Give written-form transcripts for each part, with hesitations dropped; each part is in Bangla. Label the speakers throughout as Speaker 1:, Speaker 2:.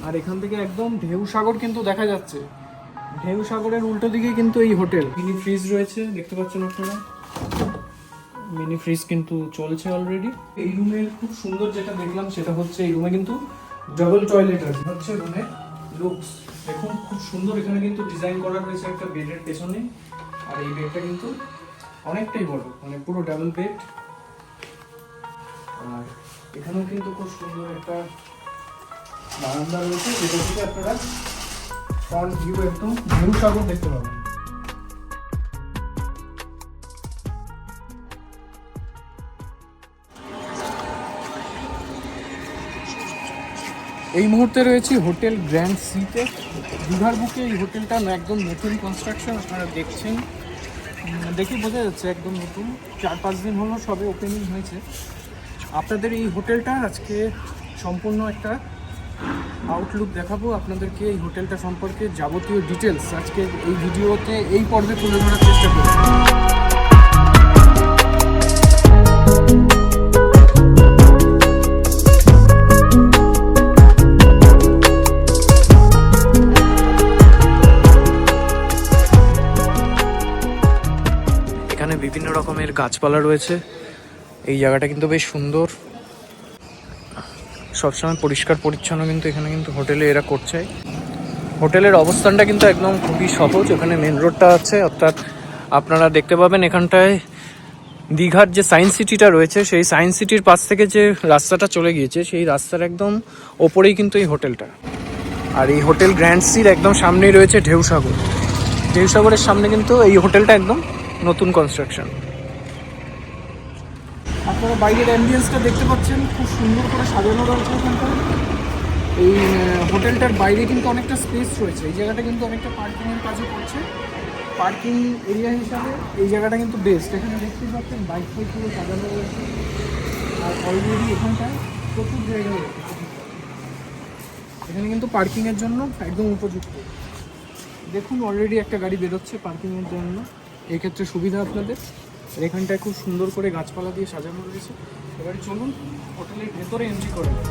Speaker 1: আর এখান থেকে একদম ঢেউ সাগর কিন্তু দেখা যাচ্ছে। ঢেউ সাগরের উল্টো দিকে কিন্তু এই হোটেল। মিনি ফ্রিজ রয়েছে, দেখতে পাচ্ছেন আপনারা। মিনি ফ্রিজ কিন্তু চলছে অলরেডি। এই রুমের খুব সুন্দর যেটা দেখলাম সেটা হচ্ছে এই রুমে কিন্তু ডাবল টয়লেট আছে। হচ্ছে রুমের লুকস দেখুন, খুব সুন্দর। এখানে কিন্তু ডিজাইন করা রয়েছে একটা বেডের পেছনে। আর এই বেডটা কিন্তু অনেকটাই বড়, মানে পুরো ডাবল বেড। আর এখানেও কিন্তু খুব সুন্দর একটা বারান্দা রয়েছে, যেটা থেকে আপনারা ফ্রন্ট ভিউ একদম ঢেউ সাগর দেখতে পাবেন। এই মুহূর্তে রয়েছে হোটেল গ্র্যান্ড সিতে, দীঘার বুকে। এই হোটেলটা একদম নতুন কনস্ট্রাকশন, আপনারা দেখছেন, দেখে বোঝা যাচ্ছে একদম নতুন। 4-5 দিন হলো সবে ওপেনিং হয়েছে। আপনাদের এই হোটেলটা আজকে সম্পূর্ণ একটা আউটলুক দেখাবো আপনাদেরকে। এই হোটেলটা সম্পর্কে যাবতীয় ডিটেলস আজকে এই ভিডিওতে এই পর্বে তুলে ধরার চেষ্টা করব। এখানে বিভিন্ন রকমের গাছপালা রয়েছে। এই জায়গাটা কিন্তু বেশ সুন্দর, সবসময় পরিষ্কার পরিচ্ছন্ন কিন্তু এখানে কিন্তু হোটেলে এরা করছে। হোটেলের অবস্থানটা কিন্তু একদম খুবই সহজ। ওখানে মেন রোডটা আছে, অর্থাৎ আপনারা দেখতে পাবেন এখানটায় দীঘার যে সায়েন্স সিটিটা রয়েছে, সেই সায়েন্স সিটির পাশ থেকে যে রাস্তাটা চলে গিয়েছে, সেই রাস্তার একদম ওপরেই কিন্তু এই হোটেলটা। আর এই হোটেল গ্র্যান্ড সির একদম সামনেই রয়েছে ঢেউসাগর। ঢেউসাগরের সামনে কিন্তু এই হোটেলটা একদম নতুন কনস্ট্রাকশন। আপনারা বাইরের অ্যাম্বিয়েন্সটা দেখতে পাচ্ছেন, খুব সুন্দর করে সাজানো রয়েছে এখানটা। এই হোটেলটার বাইরে কিন্তু অনেকটা স্পেস রয়েছে। এই জায়গাটা কিন্তু অনেকটা পার্কিংয়ের কাজও করছে। পার্কিং এরিয়া হিসাবে এই জায়গাটা কিন্তু বেস্ট। এখানে দেখতে পাচ্ছেন বাইক ফাইক পুরো সাজানো রয়েছে। আর অলরেডি এখানটায় প্রচুর জায়গা রয়েছে। এখানে কিন্তু পার্কিংয়ের জন্য একদম উপযুক্ত। দেখুন অলরেডি একটা গাড়ি বেরোচ্ছে পার্কিংয়ের জন্য। এই ক্ষেত্রে সুবিধা আপনাদের। আর এখানটায় খুব সুন্দর করে গাছপালা দিয়ে সাজানো রয়েছে। এবারে চলুন হোটেলের ভেতরে এন্ট্রি করে দেয়।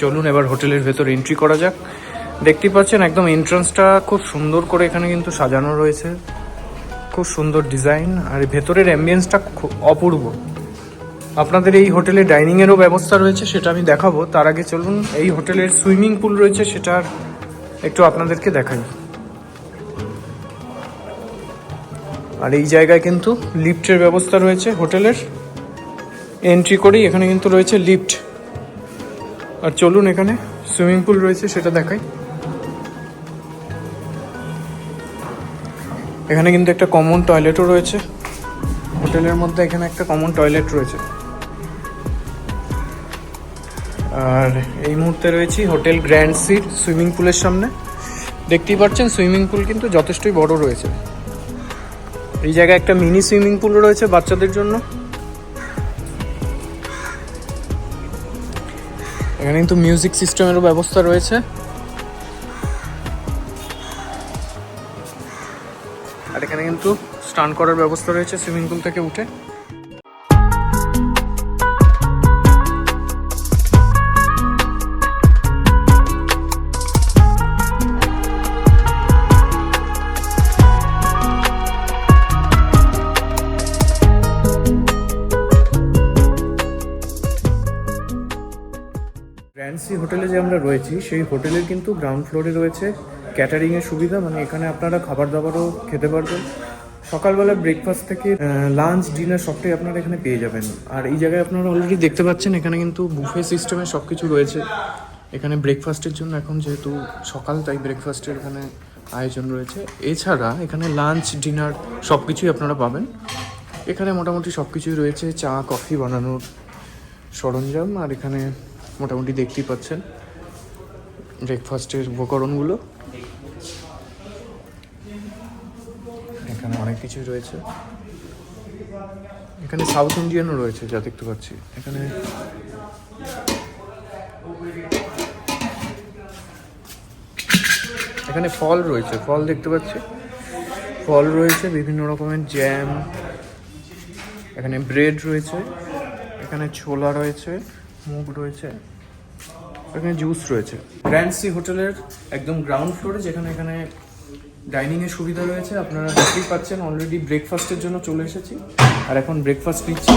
Speaker 1: চলুন এবার হোটেলের ভেতর এন্ট্রি করা যাক। দেখতে পাচ্ছেন একদম এন্ট্রান্সটা খুব সুন্দর করে এখানে কিন্তু সাজানো রয়েছে, খুব সুন্দর ডিজাইন। আর ভেতরের অ্যাম্বিয়েন্সটা খুব অপূর্ব। আপনাদের এই হোটেলে ডাইনিংয়েরও ব্যবস্থা রয়েছে, সেটা আমি দেখাবো। তার আগে চলুন এই হোটেলের সুইমিং পুল রয়েছে সেটার একটু আপনাদেরকে দেখাই। আর এই জায়গায় কিন্তু লিফটের ব্যবস্থা রয়েছে হোটেলের। এন্ট্রি করেই এখানে কিন্তু রয়েছে লিফট। আর চলুন এখানে সুইমিং পুল রয়েছে সেটা দেখাই। এখানে কিন্তু একটা কমন টয়লেটও রয়েছে হোটেলের মধ্যে। এখানে একটা কমন টয়লেট রয়েছে। আর এই মুহূর্তে রয়েছি হোটেল গ্র্যান্ড সির সুইমিং পুলের সামনে। দেখতেই পাচ্ছেন সুইমিং পুল কিন্তু যথেষ্টই বড় রয়েছে। এই জায়গায় একটা মিনি সুইমিং পুল রয়েছে বাচ্চাদের জন্য। এখানে কিন্তু মিউজিক সিস্টেমেরও ব্যবস্থা রয়েছে। আর এখানে কিন্তু স্নান করার ব্যবস্থা রয়েছে সুইমিং পুল থেকে উঠে। গ্র্যান্ড সি হোটেলে যে আমরা রয়েছি, সেই হোটেলের কিন্তু গ্রাউন্ড ফ্লোরে রয়েছে ক্যাটারিংয়ের সুবিধা। মানে এখানে আপনারা খাবার দাবারও খেতে পারবেন। সকালবেলা ব্রেকফাস্ট থেকে লাঞ্চ ডিনার সবটাই আপনারা এখানে পেয়ে যাবেন। আর এই জায়গায় আপনারা অলরেডি দেখতে পাচ্ছেন এখানে কিন্তু বুফে সিস্টেমে সব কিছু রয়েছে। এখানে ব্রেকফাস্টের জন্য এখন যেহেতু সকাল, তাই ব্রেকফাস্টের এখানে আয়োজন রয়েছে। এছাড়া এখানে লাঞ্চ ডিনার সব কিছুই আপনারা পাবেন। এখানে মোটামুটি সব কিছুই রয়েছে, চা কফি বানানোর সরঞ্জাম। আর এখানে মোটামুটি দেখতেই পাচ্ছেন ব্রেকফাস্টের উপকরণগুলো। এখানে অনেক কিছুই রয়েছে। এখানে সাউথ ইন্ডিয়ানও রয়েছে যা দেখতে পাচ্ছি। এখানে ফল রয়েছে, ফল দেখতে পাচ্ছি, ফল রয়েছে, বিভিন্ন রকমের জ্যাম, এখানে ব্রেড রয়েছে, এখানে ছোলা রয়েছে, মুগ রয়েছে, এখানে জুস রয়েছে। গ্র্যান্ড সি হোটেলের একদম গ্রাউন্ড ফ্লোরে, যেখানে এখানে ডাইনিংয়ের সুবিধা রয়েছে। আপনারা দেখতেই পাচ্ছেন অলরেডি ব্রেকফাস্টের জন্য চলে এসেছি আর এখন ব্রেকফাস্ট নিচ্ছি।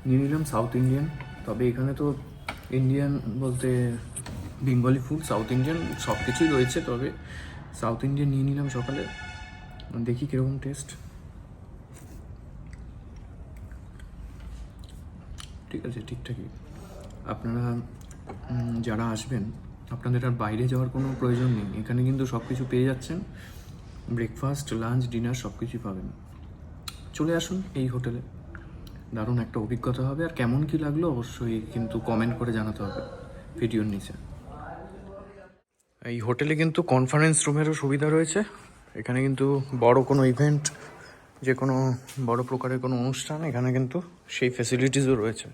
Speaker 1: নিয়ে নিলাম সাউথ ইন্ডিয়ান। তবে এখানে তো ইন্ডিয়ান বলতে বেঙ্গলি ফুড, সাউথ ইন্ডিয়ান সব কিছুই রয়েছে, তবে সাউথ ইন্ডিয়ান নিয়ে নিলাম সকালে। দেখি কীরকম টেস্ট। ঠিক আছে, ঠিকঠাকই। আপনারা যারা আসবেন, আপনাদের আর বাইরে যাওয়ার কোনো প্রয়োজন নেই। এখানে কিন্তু সব কিছু পেয়ে যাচ্ছেন। ব্রেকফাস্ট, লাঞ্চ, ডিনার সব কিছুই পাবেন। চলে আসুন এই হোটেলে, দারুণ একটা অভিজ্ঞতা হবে। আর কেমন কি লাগলো অবশ্যই কিন্তু কমেন্ট করে জানাতে হবে ভিডিওর নিচে। এই হোটেলে কিন্তু কনফারেন্স রুমেরও সুবিধা রয়েছে। এখানে কিন্তু বড় কোনো ইভেন্ট, যে কোনো বড় প্রকারের কোনো অনুষ্ঠান, এখানে কিন্তু সেই ফ্যাসিলিটিসও রয়েছে।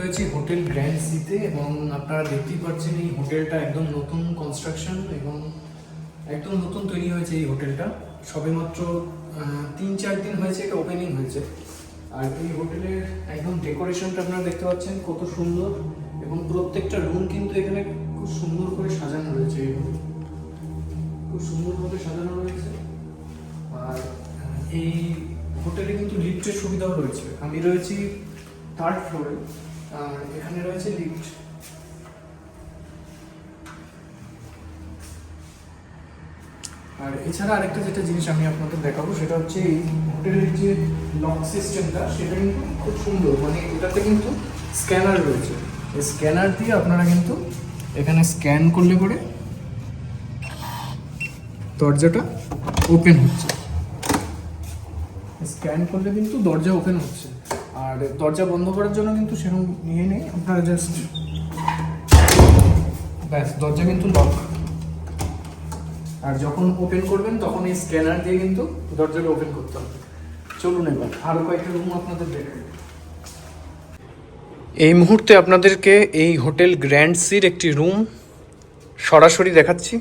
Speaker 1: রয়েছে হোটেল গ্র্যান্ড সিতে, এবং আপনারা দেখতেই পাচ্ছেন এই হোটেলটা একদম নতুন কনস্ট্রাকশন এবং একদম নতুন তৈরি হয়েছে। এই হোটেলটা সবেমাত্র 3-4 দিন হয়েছে এটা ওপেনিং হয়েছে। আর এই হোটেলের একদম ডেকোরেশনটা আপনারা দেখতে পাচ্ছেন কত সুন্দর, এবং প্রত্যেকটা রুম কিন্তু এখানে খুব সুন্দর করে সাজানো রয়েছে। খুব সুন্দরভাবে সাজানো রয়েছে। আর এই হোটেলে কিন্তু লিফটের সুবিধাও রয়েছে। আমি রয়েছি 3rd ফ্লোরে, আর এখানে রয়েছে লিফট। আর এছাড়া আরেকটা যেটা জিনিস আমি আপনাদের দেখাবো সেটা হচ্ছে এই হোটেলের যে লক সিস্টেমটা, সেটা কিন্তু খুব সুন্দর। মানে এটাতে কিন্তু স্ক্যানার রয়েছে। এই স্ক্যানার দিয়ে আপনারা কিন্তু এখানে স্ক্যান করলে পরে দরজাটা ওপেন হচ্ছে। স্ক্যান করলে কিন্তু দরজা ওপেন হচ্ছে। আর দরজা বন্ধ করার জন্য কিন্তু সেরকম নিয়ে নেই, আপনারা জাস্ট ব্যাস দরজা কিন্তু লক। আর যখন ওপেন করবেন তখন এই স্ক্যানার দিয়ে কিন্তু দরজাটা ওপেন করতে হবে। চলুন এবার আরো কয়েকটা রুম আপনাদের দেখাই। এই মুহূর্তে আপনাদেরকে এই হোটেল গ্র্যান্ড সির একটি রুম সরাসরি দেখাচ্ছি।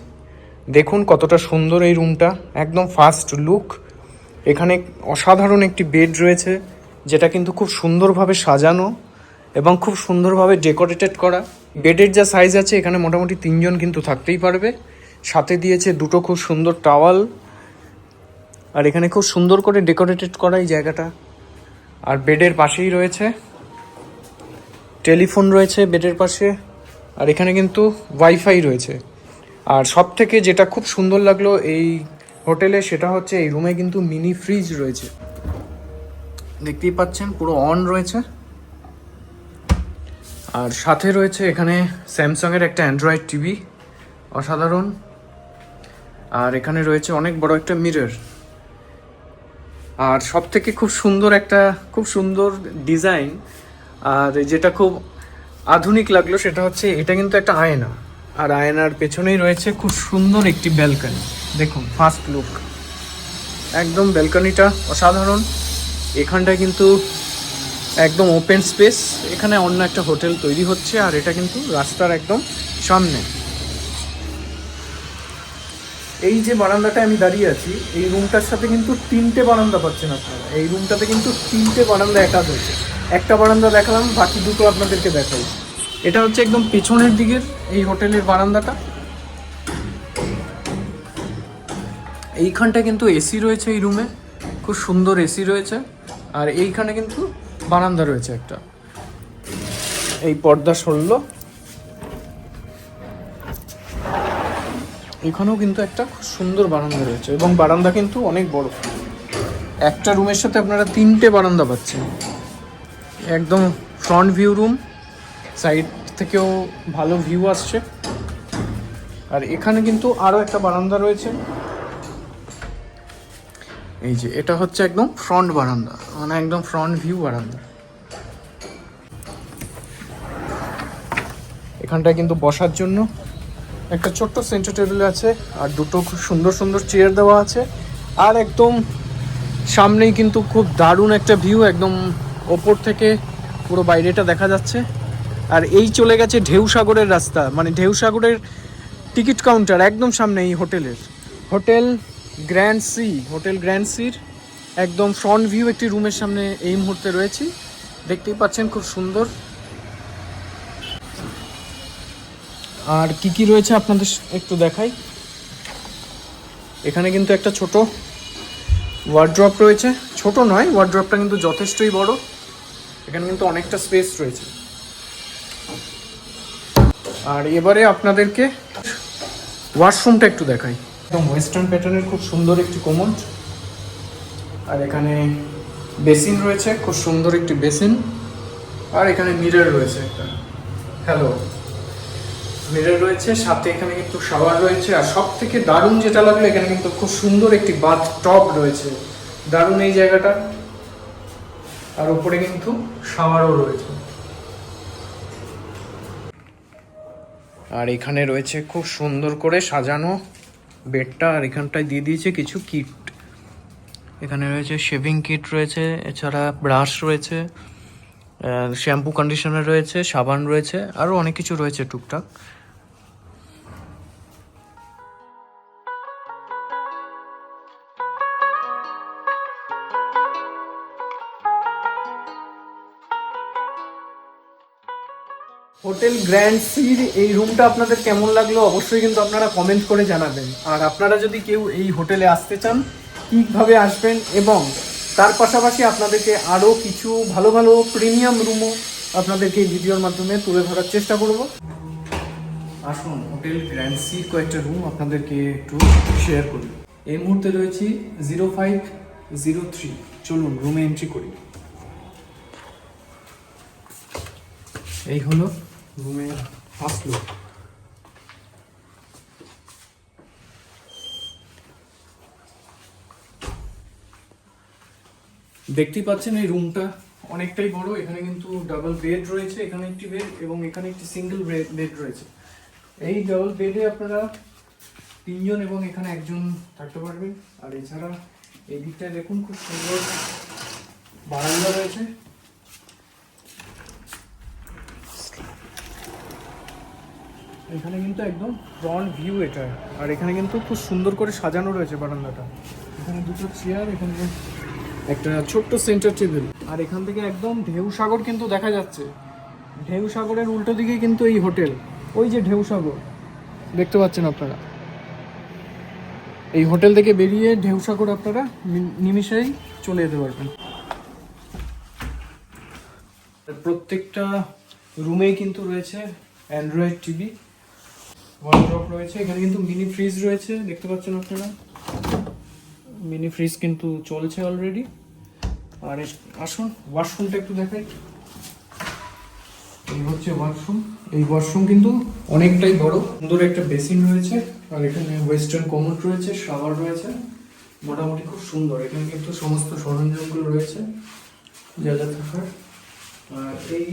Speaker 1: দেখুন কতটা সুন্দর এই রুমটা, একদম ফার্স্ট লুক। এখানে অসাধারণ একটি বেড রয়েছে, যেটা কিন্তু খুব সুন্দরভাবে সাজানো এবং খুব সুন্দরভাবে ডেকোরেটেড করা। বেডের যা সাইজ আছে এখানে মোটামুটি 3 জন কিন্তু থাকতেই পারবে। সাথে দিয়েছে 2টো খুব সুন্দর টাওয়াল। আর এখানে খুব সুন্দর করে ডেকোরেটেড করা এই জায়গাটা। আর বেডের পাশেই রয়েছে টেলিফোন রয়েছে বেডের পাশে। আর এখানে কিন্তু ওয়াইফাই রয়েছে। আর সব থেকে যেটা খুব সুন্দর লাগলো এই হোটেলে সেটা হচ্ছে এই রুমে কিন্তু মিনি ফ্রিজ রয়েছে, দেখতেই পাচ্ছেন পুরো অন রয়েছে। আর সাথে রয়েছে এখানে স্যামসাংয়ের একটা অ্যান্ড্রয়েড টিভি, অসাধারণ। আর এখানে রয়েছে অনেক বড় একটা মিরর। আর সব থেকে খুব সুন্দর ডিজাইন, আর যেটা খুব আধুনিক লাগলো সেটা হচ্ছে এটা কিন্তু একটা আয়না। আর আয়নার পেছনেই রয়েছে খুব সুন্দর একটি ব্যালকনি। দেখুন ফার্স্ট লুক, একদম ব্যালকনিটা অসাধারণ। এখানটায় কিন্তু একদম ওপেন স্পেস। এখানে অন্য একটা হোটেল তৈরি হচ্ছে, আর এটা কিন্তু রাস্তার একদম সামনে। এই যে বারান্দাটা আমি দাঁড়িয়ে আছি, এই রুমটার সাথে কিন্তু 3টে বারান্দা পাচ্ছেন আপনারা। এই রুমটাতে কিন্তু 3টে বারান্দা অ্যাটাচ হয়েছে। একটা বারান্দা দেখালাম, বাকি 2টো আপনাদেরকে দেখাই। এটা হচ্ছে একদম পেছনের দিকের এই হোটেলের বারান্দাটা। এইখানটা কিন্তু এসি রয়েছে এই রুমে, খুব সুন্দর এসি রয়েছে। আর এইখানে কিন্তু বারান্দা রয়েছে একটা, এই পর্দা সরলো। এখানেও কিন্তু একটা খুব সুন্দর বারান্দা রয়েছে, এবং বারান্দা কিন্তু অনেক বড়। একটা রুমের সাথে আপনারা 3টে বারান্দা পাচ্ছেন। একদম ফ্রন্ট ভিউ রুম, সাইড থেকেও ভালো ভিউ আসছে। আর এখানে কিন্তু আরও একটা বারান্দা রয়েছে। এই যে এটা হচ্ছে একদম ফ্রন্ট বারান্দা, মানে একদম ফ্রন্ট ভিউ বারান্দা। এখানটায় কিন্তু বসার জন্য একটা ছোট্ট সেন্টার টেবিল আছে, আর 2টো খুব সুন্দর চেয়ার দেওয়া আছে। আর একদম সামনেই কিন্তু খুব দারুণ একটা ভিউ, একদম ওপর থেকে পুরো বাইরেটা দেখা যাচ্ছে। আর এই চলে গেছে ঢেউ সাগরের রাস্তা, মানে ঢেউ সাগরের টিকিট কাউন্টার একদম সামনে এই হোটেলের। হোটেল গ্র্যান্ড সির একদম ফ্রন্ট ভিউ একটি রুমের সামনে এই মুহূর্তে রয়েছি। দেখতেই পাচ্ছেন খুব সুন্দর। আর কি রয়েছে আপনাদের একটু দেখাই। এখানে কিন্তু একটা ছোট ওয়ার্ড্রপ রয়েছে, ছোট নয়, ওয়ার্ড্রপটা কিন্তু যথেষ্টই বড়। এখানে কিন্তু অনেকটা স্পেস রয়েছে। আর এবারে আপনাদেরকে ওয়াশরুমটা একটু দেখাই। একদম ওয়েস্টার্ন প্যাটার্নের খুব সুন্দর একটি কোমোড। আর এখানে বেসিন রয়েছে, খুব সুন্দর একটি বেসিন। আর এখানে মিরর রয়েছে একটা, মিরর রয়েছে, সাথে এখানে কিন্তু শাওয়ার রয়েছে। আর সব থেকে দারুণ যেটা লাগলো, এখানে কিন্তু খুব সুন্দর একটি বাথ টব রয়েছে, দারুণ এই জায়গাটা। আর উপরে কিন্তু শাওয়ারও রয়েছে। আর এখানে রয়েছে খুব সুন্দর করে সাজানো বেডটা। আর এখানটায় দিয়ে দিয়েছে কিছু কিট। এখানে রয়েছে শেভিং কিট রয়েছে, এছাড়া ব্রাশ রয়েছে, শ্যাম্পু কন্ডিশনার রয়েছে, সাবান রয়েছে, আরও অনেক কিছু রয়েছে টুকটাক। হোটেল গ্র্যান্ড সির এই রুমটা আপনাদের কেমন লাগলো অবশ্যই কিন্তু আপনারা কমেন্ট করে জানাবেন। আর আপনারা যদি কেউ এই হোটেলে আসতে চান, কীভাবে আসবেন, এবং তার পাশাপাশি আপনাদেরকে আরও কিছু ভালো ভালো প্রিমিয়াম রুমও আপনাদেরকে এই ভিডিওর মাধ্যমে তুলে ধরার চেষ্টা করব। আসুন হোটেল গ্র্যান্ড সির কয়েকটা রুম আপনাদেরকে একটু শেয়ার করি। এই মুহূর্তে রয়েছি 0503। চলুন রুমে এন্ট্রি করি। এই হলো রুমের ফার্স্ট ফ্লোর। দেখতেই পাচ্ছেন এই রুমটা অনেকটাই বড়। এখানে কিন্তু ডাবল বেড রয়েছে, এখানে একটি বেড এবং এখানে একটি সিঙ্গেল বেড রয়েছে। এই ডাবল বেডে আপনারা 3 জন এবং এখানে একজন থাকতে পারবেন। আর এছাড়া এই দিকটায় দেখুন খুব সুন্দর বারান্দা রয়েছে। এখানে কিন্তু একদম ফ্রন্ট ভিউ এটা। আর এখানে কিন্তু খুব সুন্দর করে সাজানো রয়েছে বারান্দাটা। এখানে দুটো চেয়ার, এখানে একটা ছোট্ট সেন্টার টেবিল। আর এখান থেকে একদম ঢেউ সাগর কিন্তু দেখা যাচ্ছে। ঢেউ সাগরের উল্টো দিকে কিন্তু এই হোটেল, ওই যে ঢেউ সাগর দেখতে পাচ্ছেন আপনারা। এই হোটেল থেকে বেরিয়ে ঢেউ সাগর আপনারা নিমিষেই চলে যেতে পারবেন। প্রত্যেকটা রুমেই কিন্তু রয়েছে অ্যান্ড্রয়েড টিভি, ওয়ার্ড্রপ রয়েছে। এখানে কিন্তু মিনি ফ্রিজ রয়েছে, দেখতে পাচ্ছেন আপনারা। মিনি ফ্রিজ কিন্তু চলছে অলরেডি। আর আসুন ওয়াশরুমটা একটু দেখাই। এই হচ্ছে ওয়াশরুম। এই ওয়াশরুম কিন্তু অনেকটাই বড়, সুন্দর একটা বেসিন রয়েছে। আর এখানে ওয়েস্টার্ন কমোড রয়েছে, শাওয়ার রয়েছে, মোটামুটি খুব সুন্দর। এখানে কিন্তু সমস্ত সরঞ্জামগুলো রয়েছে যা যা থাকার। আর এই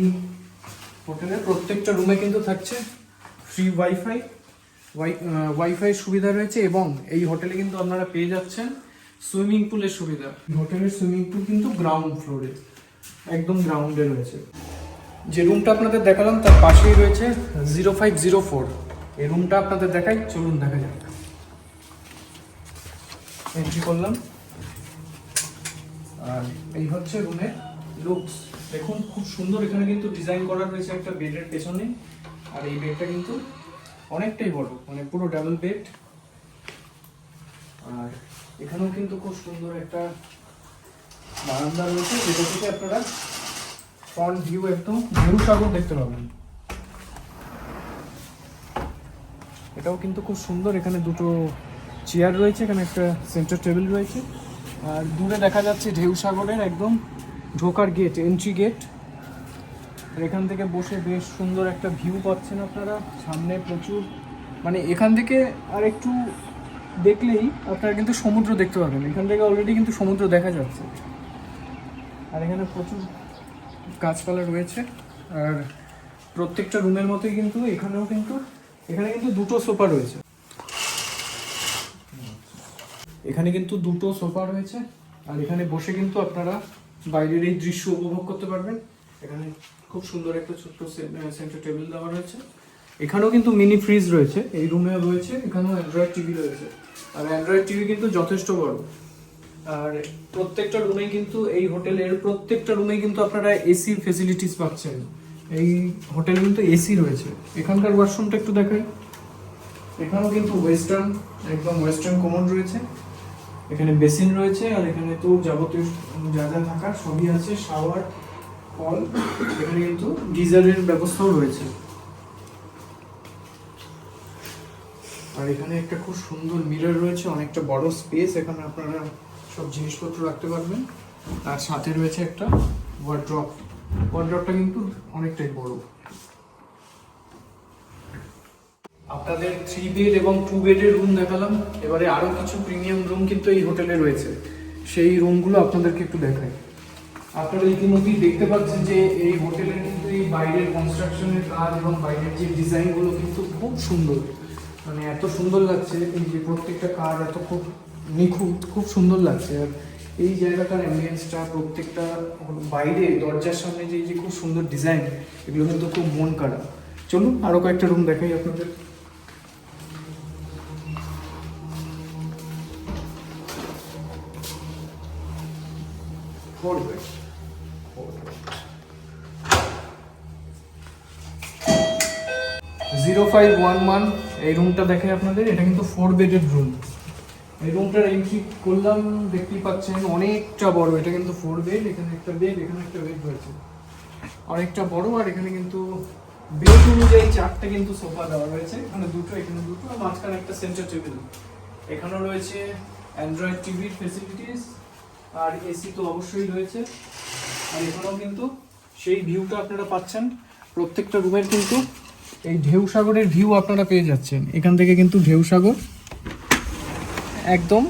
Speaker 1: হোটেলের প্রত্যেকটা রুমে কিন্তু থাকছে ফ্রি ওয়াইফাই সুবিধা রয়েছে। এবং এই হোটেলে কিন্তু আপনারা পেয়ে যাচ্ছেন সুইমিং পুলের সুবিধা। হোটেলের সুইমিং পুল কিন্তু গ্রাউন্ড ফ্লোরে, একদম গ্রাউন্ডে রয়েছে। যে রুমটা আপনাদের দেখালাম তার পাশেই রয়েছে 0504। এই রুমটা আপনাদের দেখাই, চলুন দেখা যাক। এন্ট্রি করলাম আর এই হচ্ছে রুমের লুকস। দেখুন খুব সুন্দর এখানে কিন্তু ডিজাইন করা রয়েছে একটা বেডের পেছনে। আর এই বেডটা কিন্তু অনেকটাই বড়, মানে পুরো ডাবল বেড। আর এখানেও কিন্তু খুব সুন্দর একটা বারান্দা রয়েছে, যেটা থেকে আপনারা ফ্রন্ট ভিউ একদম ঢেউ সাগর দেখতে পাবেন। এটাও কিন্তু খুব সুন্দর। এখানে দুটো চেয়ার রয়েছে, এখানে একটা সেন্টার টেবিল রয়েছে। আর দূরে দেখা যাচ্ছে ঢেউ সাগরের একদম ঢোকার গেট, এন্ট্রি গেট। আর এখান থেকে বসে বেশ সুন্দর একটা ভিউ পাচ্ছেন আপনারা। সামনে প্রচুর, মানে এখান থেকে আর একটু দেখলেই আপনারা কিন্তু সমুদ্র দেখতে পাবেন। এখান থেকে অলরেডি কিন্তু সমুদ্র দেখা যাচ্ছে। আর এখানে প্রচুর গাছপালা রয়েছে। আর প্রত্যেকটা রুমের মতোই কিন্তু এখানে কিন্তু দুটো সোফা রয়েছে। এখানে কিন্তু দুটো সোফা রয়েছে। আর এখানে বসে কিন্তু আপনারা বাইরের এই দৃশ্য উপভোগ করতে পারবেন। এখানে খুব সুন্দর একটা ছোট্ট সেন্টার টেবিল দেওয়া রয়েছে। এখানেও কিন্তু মিনি ফ্রিজ রয়েছে, এই রুমেও রয়েছে। এখানেও অ্যান্ড্রয়েড টিভি রয়েছে। আর অ্যান্ড্রয়েড টিভি কিন্তু যথেষ্ট বড়। আর প্রত্যেকটা রুমেই কিন্তু এই হোটেলের প্রত্যেকটা রুমেই কিন্তু আপনারা এসির ফেসিলিটিস পাচ্ছেন। এই হোটেলে কিন্তু এসি রয়েছে। এখানকার ওয়াশরুমটা একটু দেখাই। এখানেও কিন্তু একদম ওয়েস্টার্ন কমোড রয়েছে। এখানে বেসিন রয়েছে। আর এখানে তো যাবতীয় যা যা থাকার সবই আছে, শাওয়ার, কল। এখানে কিন্তু গিজারের ব্যবস্থাও রয়েছে। আর এখানে একটা খুব সুন্দর মিরর রয়েছে, অনেকটা বড় স্পেস। এখানে আপনারা সব জিনিসপত্র রাখতে পারবেন। আর সাথে রয়েছে একটা ওয়ার্ড্রপটা কিন্তু অনেকটাই বড়। আপনাদের 3 বেড এবং 2 বেডের রুম দেখালাম। এবারে আরো কিছু প্রিমিয়াম রুম কিন্তু এই হোটেলে রয়েছে, সেই রুমগুলো আপনাদেরকে একটু দেখাই। আপনারা ইতিমধ্যেই দেখতে পাচ্ছেন যে এই হোটেলের কিন্তু এই বাইরের কনস্ট্রাকশনের কাজ এবং বাইরের যে ডিজাইনগুলো কিন্তু খুব সুন্দর, মানে এত সুন্দর লাগছে। এই যে প্রত্যেকটা কাজ এত খুব নিখুঁত, খুব সুন্দর লাগছে। আর এই জায়গাটার অ্যাম্বিয়েন্সটা, প্রত্যেকটা বাইরে দরজার সামনে যে খুব সুন্দর ডিজাইন, এগুলো কিন্তু খুব মন কাড়া। চলুন আরো কয়েকটা রুম দেখাই আপনাদের। ফোর বেড, 0511 এই রুমটা দেখে আপনাদের। এটা কিন্তু 4 বেডের রুম। এই রুমটার এন্ট্রি করলাম, দেখতেই পাচ্ছেন অনেকটা বড়। এটা কিন্তু 4 বেড। এখানে একটা বেড, এখানে একটা বেড রয়েছে, অনেকটা বড়। আর এখানে কিন্তু বেড অনুযায়ী 4টে কিন্তু সোফা দেওয়া রয়েছে। এখানে দুটো, এখানে দুটো, আর মাঝখানে একটা সেন্টার টেবিল। এখানেও রয়েছে অ্যান্ড্রয়েড টিভির ফেসিলিটিস। আর এসি তো অবশ্যই রয়েছে। আর এখানেও কিন্তু সেই ভিউটা আপনারা পাচ্ছেন। প্রত্যেকটা রুমের কিন্তু এই ঢেউ সাগরের ভিউ আপনারা পেয়ে যাচ্ছেন। এখান থেকে কিন্তু ঢেউ সাগর, একদম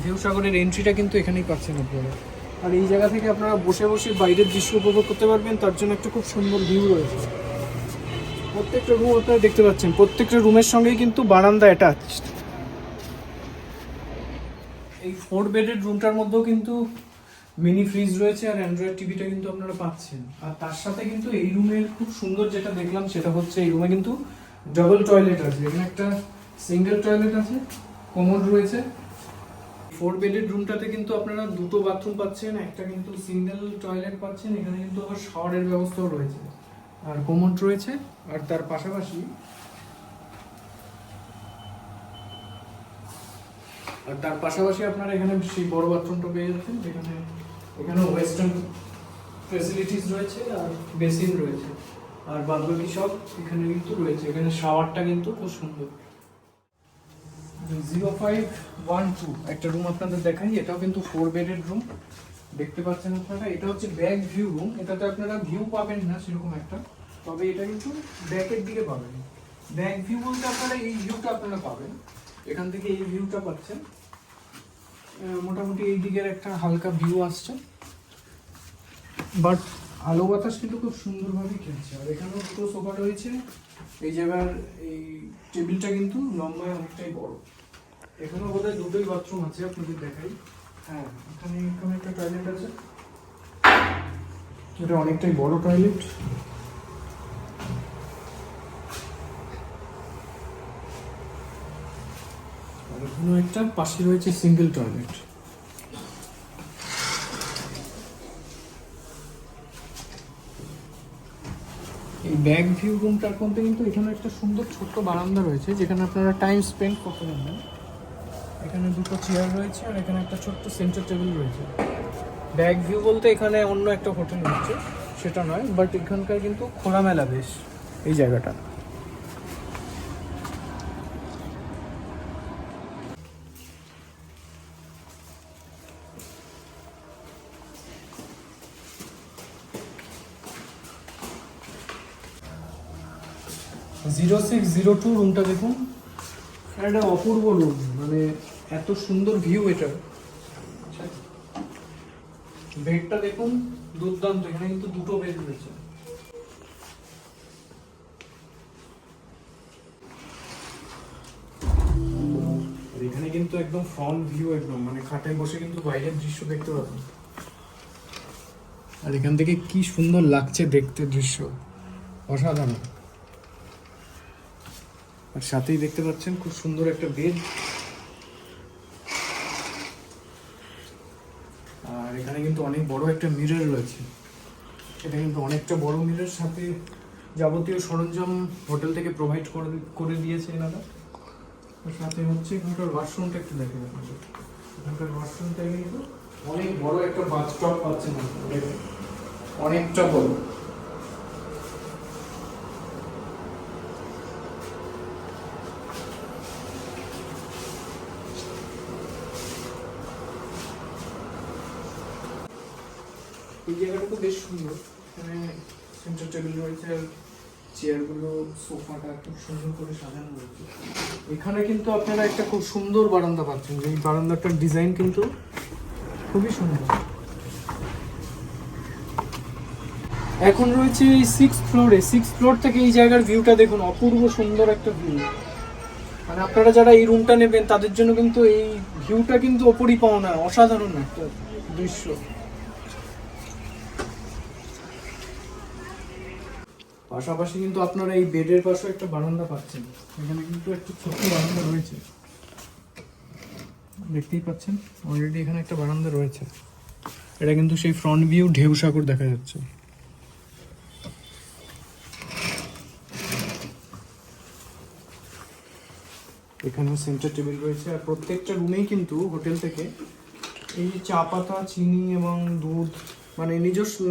Speaker 1: ঢেউ সাগরের এন্ট্রিটা কিন্তু এখানেই পাচ্ছেন আপনারা। আর এই জায়গা থেকে আপনারা বসে বসে বাইরের দৃশ্য উপভোগ করতে পারবেন। তার জন্য একটা খুব সুন্দর ভিউ রয়েছে। প্রত্যেকটা রুম আপনারা দেখতে পাচ্ছেন, প্রত্যেকটা রুমের সঙ্গেই কিন্তু বারান্দা অ্যাটাচ। এই 4 বেডের রুমটার মধ্যেও কিন্তু মিনি ফ্রিজ রয়েছে আর অ্যান্ড্রয়েড টিভিটা কিন্তু আপনারা পাচ্ছেন। আর তার সাথে কিন্তু এই রুমের খুব সুন্দর যেটা দেখলাম সেটা হচ্ছে এই রুমে কিন্তু ডাবল টয়লেট আছে। এখানে একটা সিঙ্গেল টয়লেট আছে, কমোড রয়েছে। 4 বেডের রুমটাতে কিন্তু আপনারা দুটো বাথরুম পাচ্ছেন, একটা কিন্তু সিঙ্গেল টয়লেট পাচ্ছেন। এখানে কিন্তু আবার শাওয়ারের ব্যবস্থাও রয়েছে আর কমোড রয়েছে। আর তার পাশাপাশি আপনারা এখানে সেই বড় বাথরুমটা পেয়ে যাচ্ছেন, যেখানে এখানে ওয়েস্টার্ন ফ্যাসিলিটিস রয়েছে আর বেসিন রয়েছে। আর বাদবাকি সব এখানে কিন্তু রয়েছে। এখানে শাওয়ারটা কিন্তু খুব সুন্দর। 0512 একটা রুম আপনাদের দেখাই। এটাও কিন্তু 4 বেডের রুম, দেখতে পাচ্ছেন আপনারা। এটা হচ্ছে ব্যাক ভিউ রুম। এটাতে আপনারা ভিউ পাবেন না সেরকম একটা, তবে এটা কিন্তু ব্যাকের দিকে পাবেন। ব্যাক ভিউ বলতে আপনারা এই ভিউটা আপনারা পাবেন, এখান থেকে এই ভিউটা পাচ্ছেন। মোটামুটি এই দিকের একটা হালকা ভিউ আসছে, বাট আলো বাতাস কিন্তু খুব সুন্দরভাবে খেলছে। আর এখানেও দুটো সোফা রয়েছে। এই জায়গার এই টেবিলটা কিন্তু লম্বায় অনেকটাই বড়। এখানেও বোধহয় দুটোই বাথরুম আছে, আপনাদের দেখাই। হ্যাঁ, এখানে একটা টয়লেট আছে, এটা অনেকটাই বড় টয়লেট। আর এখানেও একটা পাশে রয়েছে সিঙ্গেল টয়লেট। এই ব্যাক ভিউ রুমটার মধ্যে কিন্তু এখানে একটা সুন্দর ছোট্ট বারান্দা রয়েছে, যেখানে আপনারা টাইম স্পেন্ড করতে পারবেন। এখানে দুটো চেয়ার রয়েছে আর এখানে একটা ছোট্ট সেন্টার টেবিল রয়েছে। ব্যাক ভিউ বলতে এখানে অন্য একটা হোটেল রয়েছে সেটা নয়, বাট এখানকার কিন্তু খোলামেলা বেশ এই জায়গাটা। (0602) রুমটা দেখুন, একটা অপূর্ব রুম, মানে এত সুন্দর ভিউ এটা। বেডটা দেখুন দুর্দান্ত, এখানে কিন্তু দুটো বেড রয়েছে। এখানে কিন্তু একদম ফ্রন্ট ভিউ, একদম মানে খাটায় বসে কিন্তু বাইরের দৃশ্য দেখতে পাবেন। আর এখান থেকে কি সুন্দর লাগছে দেখতে দৃশ্য, অসাধারণ। আর সাথেই দেখতে পাচ্ছেন খুব সুন্দর একটা বেড। আর এখানে কিন্তু অনেক বড় একটা মিরর রয়েছে। এটা কিন্তু অনেকটা বড় মিরর, সাথে যাবতীয় সরঞ্জাম হোটেল থেকে প্রোভাইড করে দিয়েছে এনারা। সাথে হচ্ছে এখানকার ওয়াশরুমটা একটু দেখে আপনাদের। এখানকার ওয়াশরুমটা কিন্তু অনেক বড় একটা বাথটব পাচ্ছেন, অনেকটা বড়। এই জায়গাটা তো বেশ সুন্দর। এখানে সেন্টার টেবিল রয়েছে, চেয়ারগুলো, সোফাটা খুব সুন্দর করে সাজানো রয়েছে। এখানে কিন্তু আপনারা একটা খুব সুন্দর বারান্দা পাচ্ছেন, যে এই বারান্দাটার ডিজাইন কিন্তু খুবই সুন্দর। এখন রয়েছে এই 6th ফ্লোরে। 6th ফ্লোর থেকে এই জায়গার ভিউটা দেখুন, অপূর্ব সুন্দর একটা ভিউ। মানে আপনারা যারা এই রুমটা নেবেন তাদের জন্য কিন্তু এই ভিউটা কিন্তু অপরিপাওনা, অসাধারণ একটা দৃশ্য। পাশাপাশি কিন্তু আপনারা এই বেডের পাশে একটা বারান্দা পাচ্ছেন। এখানে কিন্তু একটা ছোট্ট বারান্দা রয়েছে, দেখতেই পাচ্ছেন অলরেডি এখানে একটা বারান্দা রয়েছে। এটা কিন্তু সেই ফ্রন্ট ভিউ, ঢেউ সাগর দেখা যাচ্ছে। এখানে সেন্টার টেবিল রয়েছে। আর প্রত্যেকটা রুমেই কিন্তু হোটেল থেকে এই চা পাতা, চিনি এবং দুধ, মানে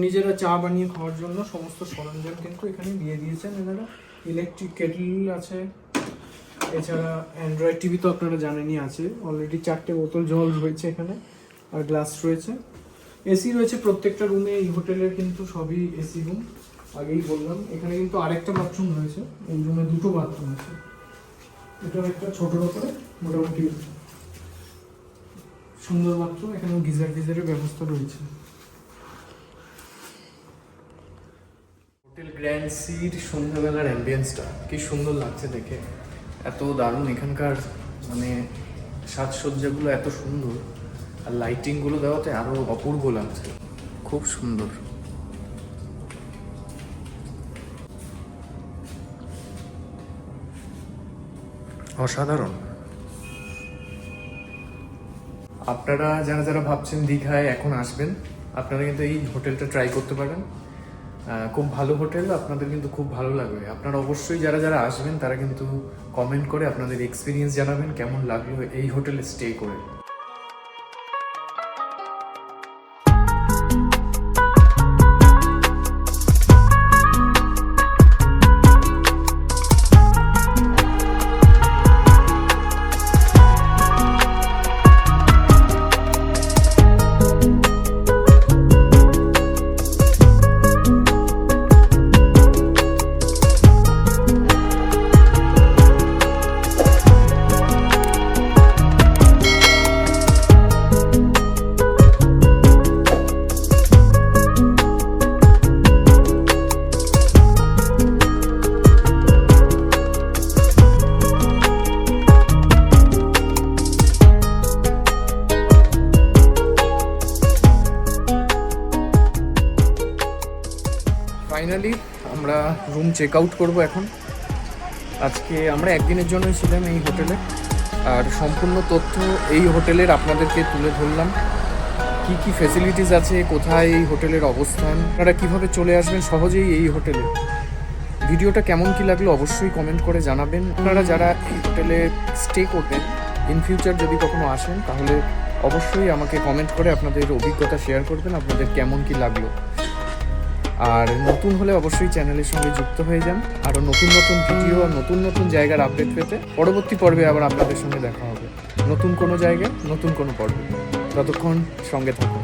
Speaker 1: নিজেরা চা বানিয়ে খাওয়ার জন্য সমস্ত সরঞ্জাম কিন্তু এখানে দিয়ে দিয়েছেন এনারা। ইলেকট্রিক কেটল আছে, এছাড়া অ্যান্ড্রয়েড টিভি তো আপনারা জানেনই আছে অলরেডি। 4টে বোতল জল রয়েছে এখানে, আর গ্লাস রয়েছে। এসি রয়েছে প্রত্যেকটা রুমে। এই হোটেলের কিন্তু সবই এসি রুম, আগেই বললাম। এখানে কিন্তু আরেকটা বাথরুম রয়েছে, এই রুমে দুটো বাথরুম আছে। এটা একটা ছোটোর ওপরে মোটামুটি সুন্দর বাথরুম। এখানেও গিজারের ব্যবস্থা রয়েছে। হোটেল গ্র্যান্ড সির সন্ধ্যাবেলার অ্যাম্বিয়েন্সটা কি সুন্দর লাগছে দেখে, এত দারুণ এখানকার মানে সাজসজ্জাগুলো এত সুন্দর, আর লাইটিংগুলো দেওয়াতে আরও অপূর্ব লাগছে, খুব সুন্দর। অসাধারণ। আপনারা যারা যারা ভাবছেন দীঘায় এখন আসবেন, আপনারা কিন্তু এই হোটেলটা ট্রাই করতে পারেন। খুব ভালো হোটেল, আপনাদের কিন্তু খুব ভালো লাগবে। আপনারা অবশ্যই যারা যারা আসবেন তারা কিন্তু কমেন্ট করে আপনাদের এক্সপিরিয়েন্স জানাবেন কেমন লাগলো এই হোটেলে স্টে করে। ফাইনালি আমরা রুম চেক আউট করবো এখন। আজকে আমরা একদিনের জন্যই ছিলাম এই হোটেলে, আর সম্পূর্ণ তথ্য এই হোটেলের আপনাদেরকে তুলে ধরলাম। কি কি ফেসিলিটিস আছে, কোথায় এই হোটেলের অবস্থান, আপনারা কীভাবে চলে আসবেন সহজেই এই হোটেলে। ভিডিওটা কেমন কি লাগলো অবশ্যই কমেন্ট করে জানাবেন। আপনারা যারা এই হোটেলে স্টে করবেন, ইন ফিউচার যদি কখনো আসেন, তাহলে অবশ্যই আমাকে কমেন্ট করে আপনাদের অভিজ্ঞতা শেয়ার করবেন, আপনাদের কেমন কি লাগলো। আর নতুন হলে অবশ্যই চ্যানেলের সঙ্গে যুক্ত হয়ে যান, আরও নতুন নতুন ভিডিও আর নতুন নতুন জায়গার আপডেট পেতে পরবর্তী পর্বে আবার আপনাদের সঙ্গে দেখা হবে নতুন কোনো জায়গায়, নতুন কোনো পর্বে। ততক্ষণ সঙ্গে থাকুন।